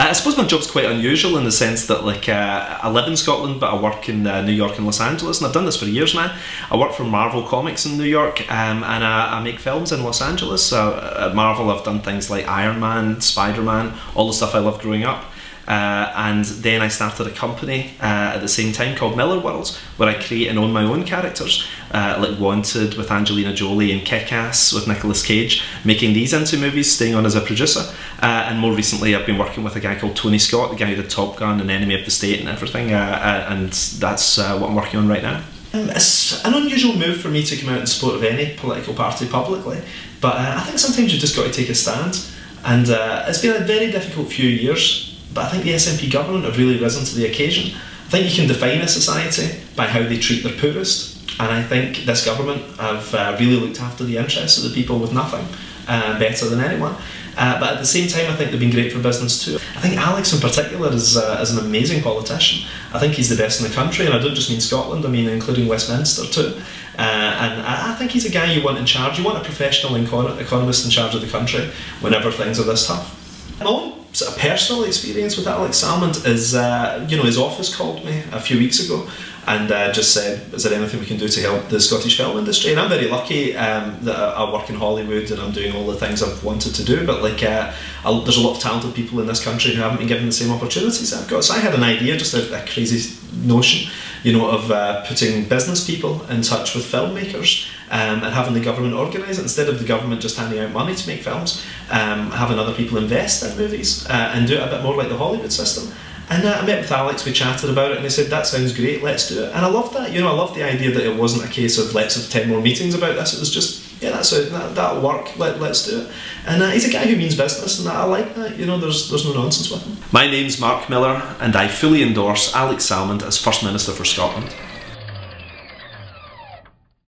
I suppose my job's quite unusual in the sense that I live in Scotland but I work in New York and Los Angeles, and I've done this for years now. I work for Marvel Comics in New York, and I make films in Los Angeles. So at Marvel I've done things like Iron Man, Spider-Man, all the stuff I loved growing up. And then I started a company at the same time called Millar Worlds, where I create and own my own characters, like Wanted with Angelina Jolie and Kick-Ass with Nicolas Cage, making these into movies, staying on as a producer. And more recently I've been working with a guy called Tony Scott, the guy who did Top Gun and Enemy of the State and everything, and that's what I'm working on right now. It's an unusual move for me to come out in support of any political party publicly, but I think sometimes you've just got to take a stand, and it's been a very difficult few years. But I think the SNP Government have really risen to the occasion. I think you can define a society by how they treat their poorest, and I think this government have really looked after the interests of the people with nothing better than anyone. But at the same time, I think they've been great for business too. I think Alex in particular is an amazing politician. I think he's the best in the country, and I don't just mean Scotland, I mean including Westminster too. And I think he's a guy you want in charge. You want a professional economist in charge of the country whenever things are this tough. My own sort of personal experience with Alex Salmond is, his office called me a few weeks ago and just said, is there anything we can do to help the Scottish film industry? And I'm very lucky that I work in Hollywood and I'm doing all the things I've wanted to do, but there's a lot of talented people in this country who haven't been given the same opportunities I've got. So I had an idea, just a crazy notion, of putting business people in touch with filmmakers and having the government organise it, instead of the government just handing out money to make films, having other people invest in movies and do it a bit more like the Hollywood system. And I met with Alex, we chatted about it, and he said, that sounds great, let's do it. And I loved that, I loved the idea that it wasn't a case of let's have 10 more meetings about this, it was just, yeah, that'll work, let's do it. And he's a guy who means business, and I like that, there's no nonsense with him. My name's Mark Millar, and I fully endorse Alex Salmond as First Minister for Scotland.